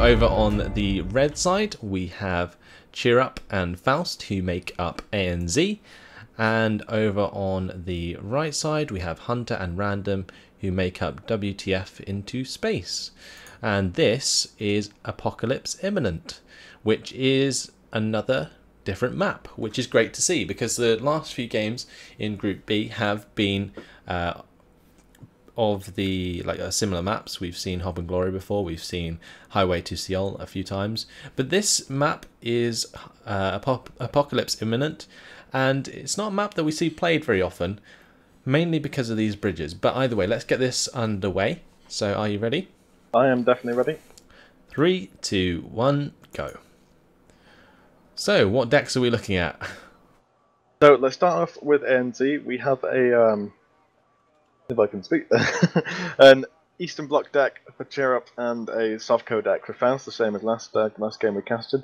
over on the red side, we have Cheer Up and Faust, who make up ANZ. And over on the right side, we have Hunter and Random, who make up WTF into Space. And this is Apocalypse Imminent, which is another different map, which is great to see, because the last few games in Group B have been of the similar maps. We've seen Hob and Glory before, we've seen Highway to Seoul a few times, but this map is Apocalypse Imminent, and it's not a map that we see played very often, mainly because of these bridges. But either way, let's get this underway. So are you ready? I am definitely ready. 3, 2, 1, go. So what decks are we looking at? So let's start off with ANZ. We have a if I can speak, an Eastern Bloc deck for Cheer Up and a Sovco deck for Faust, the same as last game we casted.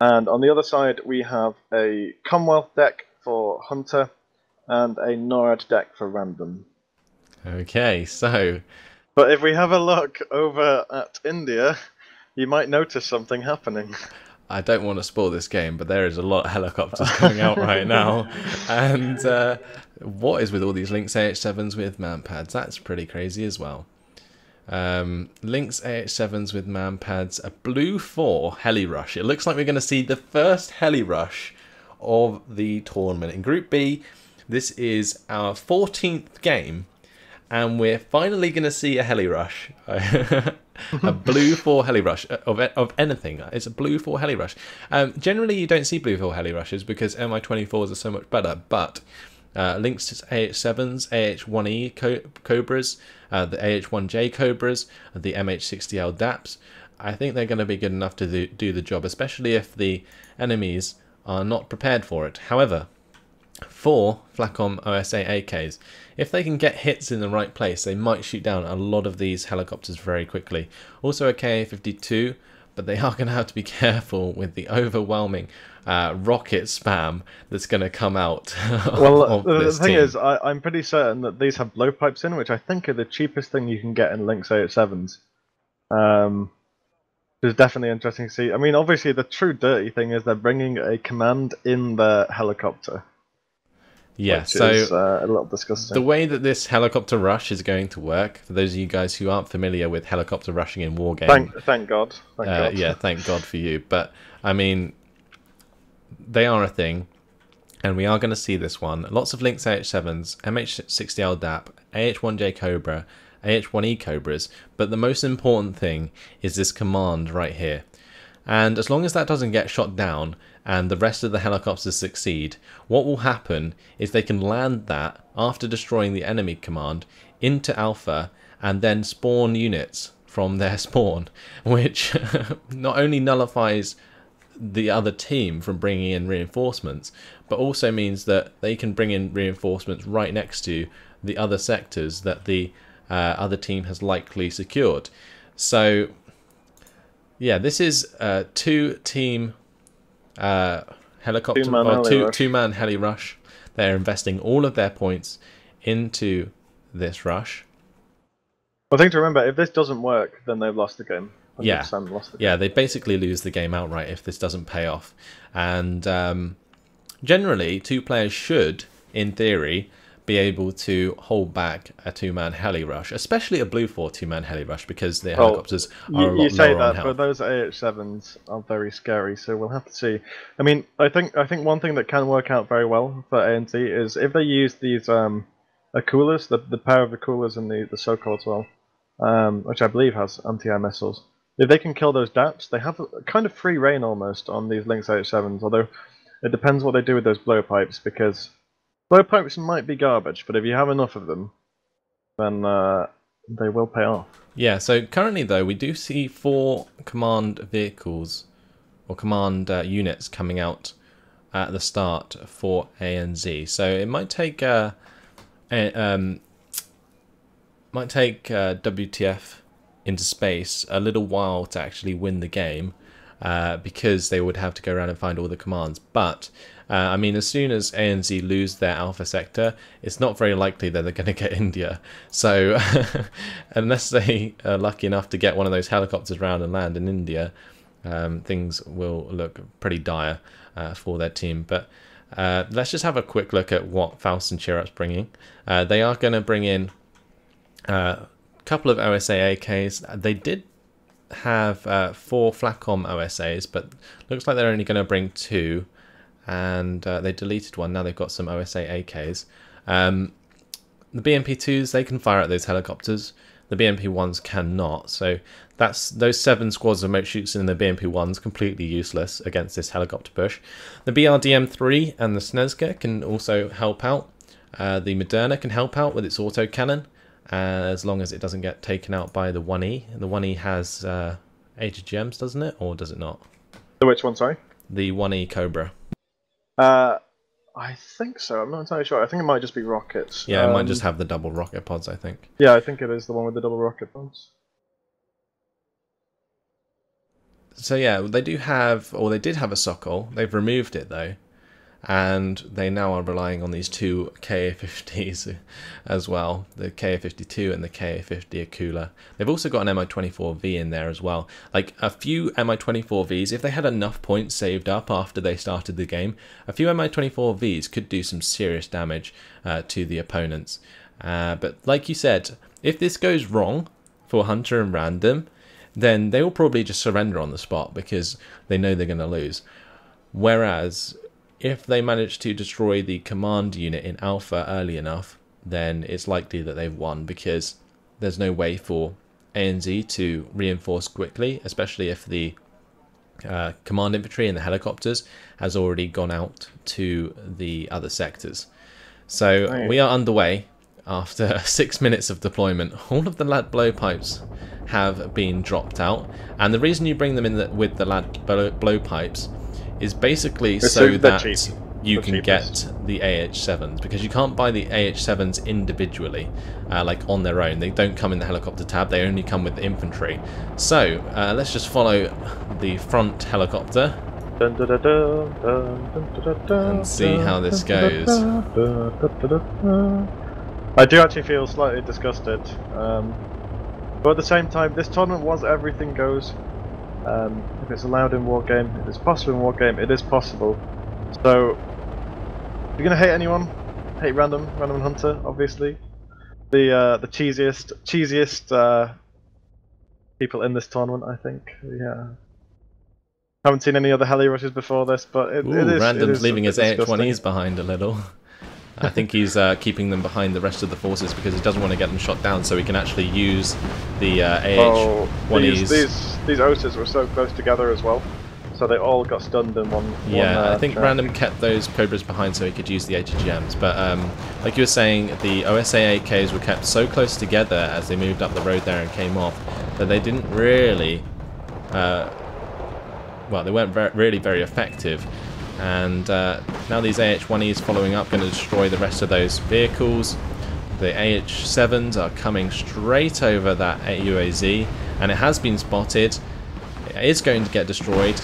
And on the other side, we have a Commonwealth deck for Hunter and a NORAD deck for Random. Okay, so... But if we have a look over at India, you might notice something happening. I don't want to spoil this game, but there is a lot of helicopters coming out right now. And what is with all these Lynx AH7s with man pads? That's pretty crazy as well. Lynx AH7s with man pads, a blue 4 Heli Rush. It looks like we're going to see the first Heli Rush of the tournament. In Group B, this is our 14th game, and we're finally going to see a Heli Rush. A blue 4 Heli Rush of anything. It's a blue 4 Heli Rush. Generally, you don't see blue 4 Heli Rushes because MI24s are so much better, but Lynx AH7s, AH1E Cobras, the AH1J Cobras, the MH60L DAPs, I think they're going to be good enough to do the job, especially if the enemies are not prepared for it. However, for Flacom OSA AKs, if they can get hits in the right place, they might shoot down a lot of these helicopters very quickly. Also a KA-52, but they are going to have to be careful with the overwhelming rocket spam that's going to come out. Well, the thing is, I'm pretty certain that these have blowpipes in, which I think are the cheapest thing you can get in Lynx AH7s. It's definitely interesting to see. I mean, obviously the true dirty thing is they're bringing a command in the helicopter. Yeah, which so is a little disgusting. The way that this helicopter rush is going to work, for those of you guys who aren't familiar with helicopter rushing in Wargame... Thank God. Thank God. Yeah, thank God for you. But, I mean, they are a thing, and we are going to see this one. Lots of Lynx AH7s, MH60L DAP, AH1J Cobra, AH1E Cobras, but the most important thing is this command right here. And as long as that doesn't get shot down and the rest of the helicopters succeed, what will happen is they can land that after destroying the enemy command into Alpha and then spawn units from their spawn, which not only nullifies the other team from bringing in reinforcements, but also means that they can bring in reinforcements right next to the other sectors that the other team has likely secured. So yeah, this is a two-team helicopter, or two-man heli rush. They're investing all of their points into this rush. I think to remember, if this doesn't work, then they've lost the game. Yeah, lost the game. Yeah, they basically lose the game outright if this doesn't pay off. And generally, two players should, in theory, be able to hold back a two-man heli rush, especially a blue 4 two-man heli rush, because the helicopters are a lot lower on health. You say that, but those AH7s are very scary, so we'll have to see. I mean, I think one thing that can work out very well for ANC is if they use these Akulas, the pair of Akulas and the Sokol as well, which I believe has anti-air missiles. If they can kill those DAPs, they have a kind of free reign almost on these Lynx AH7s, although it depends what they do with those blowpipes, because blowpipes might be garbage, but if you have enough of them, then they will pay off. Yeah, so currently though, we do see 4 command vehicles, or command units coming out at the start for ANZ. So it might take WTF into space a little while to actually win the game, because they would have to go around and find all the commands. But I mean, as soon as ANZ lose their Alpha sector, it's not very likely that they're going to get India. So unless they are lucky enough to get one of those helicopters around and land in India, things will look pretty dire for their team. But let's just have a quick look at what Faust and Chirrup's bringing. They are going to bring in a couple of OSA AKs. They did have 4 Flacom OSAs, but looks like they're only going to bring 2. And they deleted one. Now they've got some OSA AKs. The BMP2s, they can fire at those helicopters. The BMP1s cannot. So that's those 7 squads of mote shoots in the BMP1s completely useless against this helicopter push. The BRDM3 and the Snezga can also help out. The Moderna can help out with its autocannon, as long as it doesn't get taken out by the 1E. The 1E has HGMs, doesn't it? Or does it not? Which one, sorry? The 1E Cobra. I think so. I'm not entirely sure. I think it might just be rockets. Yeah, it might just have the double rocket pods, I think. Yeah, I think it is the one with the double rocket pods. So yeah, they do have, or they did have a Sokol. They've removed it though, and they now are relying on these 2 Ka-50s as well, the Ka-52 and the Ka-50 Akula. They've also got an Mi-24V in there as well. Like a few Mi-24Vs, if they had enough points saved up after they started the game, a few Mi-24Vs could do some serious damage to the opponents. But like you said, if this goes wrong for Hunter and Random, then they will probably just surrender on the spot because they know they're going to lose. Whereas if they manage to destroy the command unit in Alpha early enough, then it's likely that they've won, because there's no way for ANZ to reinforce quickly, especially if the command infantry and the helicopters has already gone out to the other sectors. So we are underway after 6 minutes of deployment. All of the LAD blowpipes have been dropped out, and the reason you bring them in with the LAD blowpipes is basically so that you can get the AH-7s, because you can't buy the AH-7s individually, like on their own. They don't come in the helicopter tab, they only come with the infantry. So let's just follow the front helicopter and see how this goes. I do actually feel slightly disgusted, but at the same time, this tournament was everything goes. If it's allowed in Wargame, if it's possible in Wargame, it is possible. So, if you're gonna hate anyone, hate Random and Hunter, obviously. The cheesiest people in this tournament, I think. Yeah. Haven't seen any other heli rushes before this, but it is. Random's leaving his AH-1Es behind a little. I think he's keeping them behind the rest of the forces because he doesn't want to get them shot down, so he can actually use the AH-1Es. These OSAs were so close together as well, so they all got stunned in one. I think track. Random kept those Cobras behind so he could use the HGMs, but like you were saying, the OSA AKs were kept so close together as they moved up the road there and came off that they didn't really, well, they weren't really very effective. And now these AH-1Es following up, going to destroy the rest of those vehicles. The AH-7s are coming straight over that UAZ, and it has been spotted. It is going to get destroyed,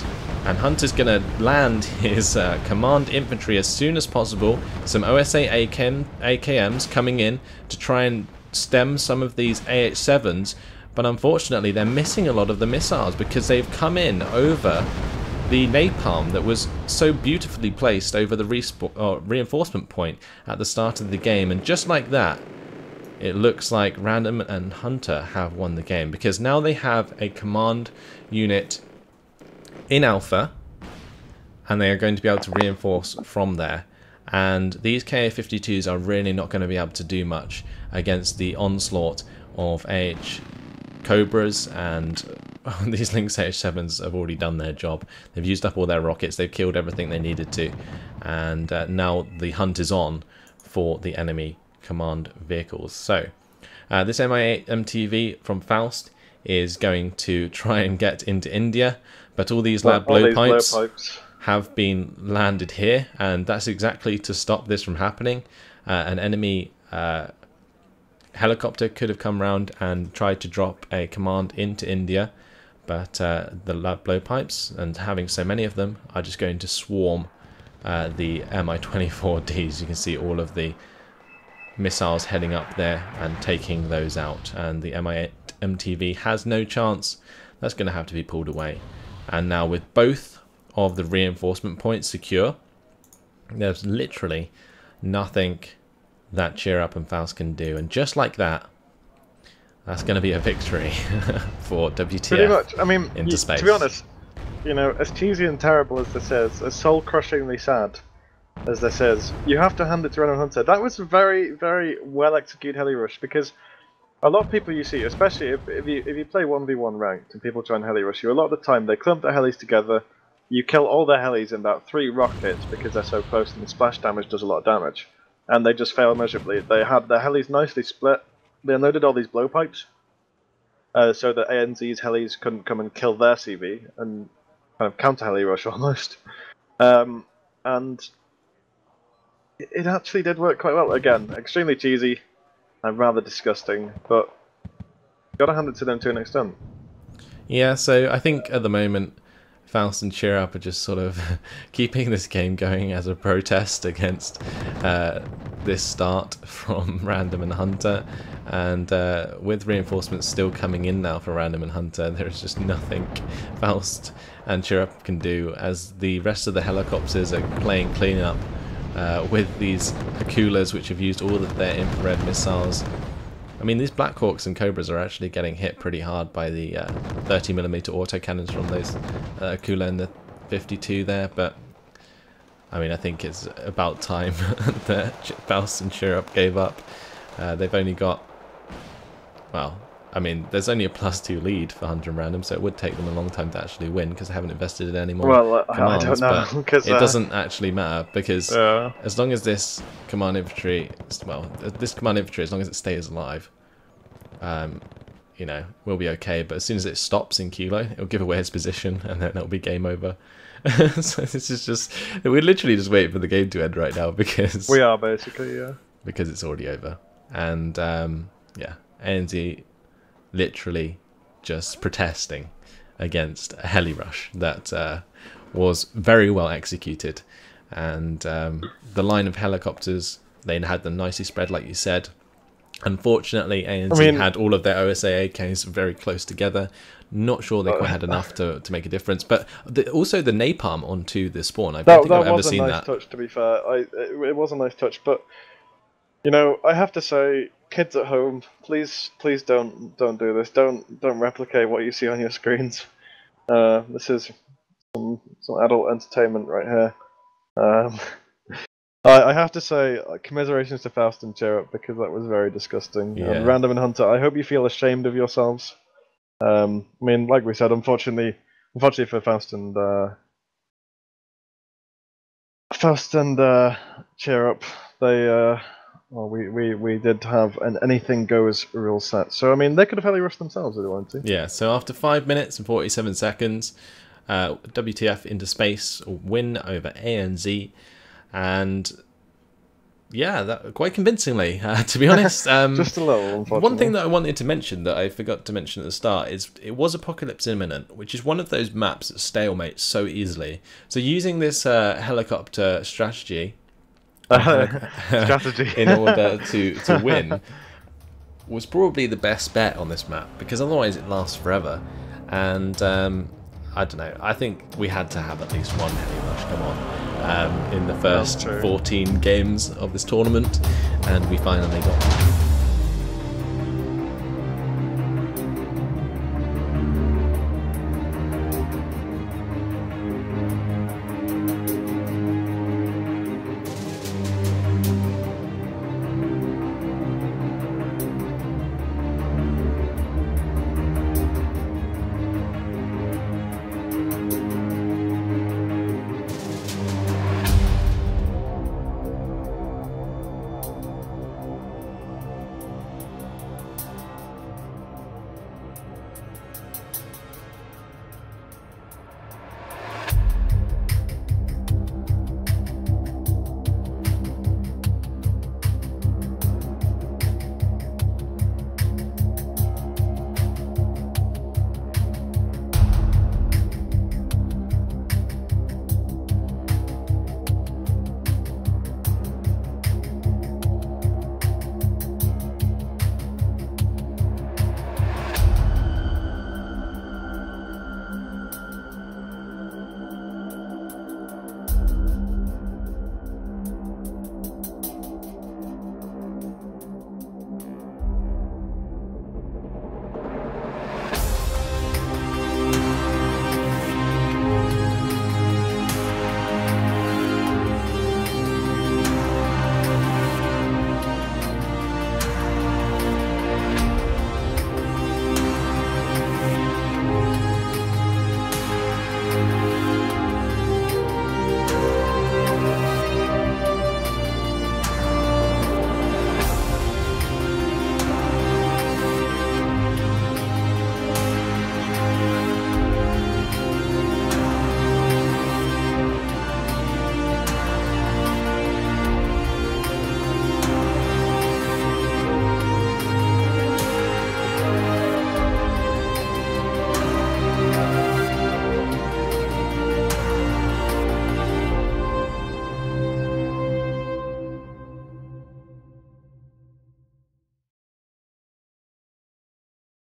and Hunter's going to land his command infantry as soon as possible. Some OSA AKMs coming in to try and stem some of these AH-7s, but unfortunately they're missing a lot of the missiles because they've come in over the napalm that was so beautifully placed over the reinforcement point at the start of the game. And just like that, it looks like Random and Hunter have won the game, because now they have a command unit in Alpha and they are going to be able to reinforce from there. And these Ka-52s are really not going to be able to do much against the onslaught of AH Cobras, and these Lynx AH-7s have already done their job. They've used up all their rockets, they've killed everything they needed to, and now the hunt is on for the enemy command vehicles. So this Mi-8 MTV from Faust is going to try and get into India, but all these LAD blowpipes have been landed here, and that's exactly to stop this from happening. An enemy helicopter could have come round and tried to drop a command into India, but the LAD blowpipes, and having so many of them, are just going to swarm the Mi-24Ds. You can see all of the missiles heading up there and taking those out, and the Mi-MTV has no chance. That's going to have to be pulled away. And now with both of the reinforcement points secure, there's literally nothing that Cheer Up and Faust can do, and just like that, that's going to be a victory for WTF. Pretty much. I mean, into space. To be honest, you know, as cheesy and terrible as this is, as soul-crushingly sad as this is, you have to hand it to Random Hunter. That was a very, very well-executed heli rush, because a lot of people you see, especially if you play 1v1 ranked and people try and heli rush you, a lot of the time they clump their helis together, you kill all their helis in about 3 rockets because they're so close, and the splash damage does a lot of damage. And they just fail miserably. They had their helis nicely split. They unloaded all these blowpipes, so that ANZ's helis couldn't come and kill their CV and kind of counter heli rush almost. And it actually did work quite well. Again, extremely cheesy and rather disgusting, but gotta hand it to them to an extent. Yeah, so I think at the moment Faust and Cheer Up are just sort of keeping this game going as a protest against this start from Random and Hunter, and with reinforcements still coming in now for Random and Hunter, there's just nothing Faust and Cheer Up can do, as the rest of the helicopters are playing cleanup with these Akulas, which have used all of their infrared missiles. I mean, these Black Hawks and Cobras are actually getting hit pretty hard by the 30mm autocannons from those Akula and the 52 there, but I mean, I think it's about time that Faust and Cheer Up gave up. They've only got, well, I mean, there's only a +2 lead for Hunter and Random, so it would take them a long time to actually win because they haven't invested in any more commands. I don't know, but it doesn't actually matter, because as long as this command infantry, well, this command infantry, as long as it stays alive, you know, we'll be okay. But as soon as it stops in Kilo, it'll give away its position, and then it'll be game over. So this is just, we're literally just waiting for the game to end right now, because we are basically, yeah, because it's already over. And yeah, ANZ literally just protesting against a heli rush that was very well executed, and the line of helicopters, they had them nicely spread like you said. Unfortunately, ANZ had all of their OSA AKs very close together. Not sure they quite had enough to make a difference, but also the napalm onto the spawn, I don't think I've ever seen that. That was a nice touch, to be fair. It was a nice touch, but you know, I have to say, kids at home, please don't do this. Don't replicate what you see on your screens. This is some adult entertainment right here. I have to say, commiserations to Faust and Cheer Up, because that was very disgusting. Yeah. Random and Hunter, I hope you feel ashamed of yourselves. I mean, like we said, unfortunately for Faust and Cheer Up, they well, we did have an anything goes rule set. So I mean, they could have heli rushed themselves if they wanted to. Yeah. So after 5 minutes and 47 seconds, WTF into space win over ANZ. And yeah, that quite convincingly, to be honest. Just a little, unfortunately. One thing that I wanted to mention that I forgot to mention at the start is it was Apocalypse Imminent, which is one of those maps that stalemates so easily. So using this helicopter strategy in order to win was probably the best bet on this map, because otherwise it lasts forever. And I don't know, I think we had to have at least one heli rush, come on, in the first 14 games of this tournament, and we finally got one.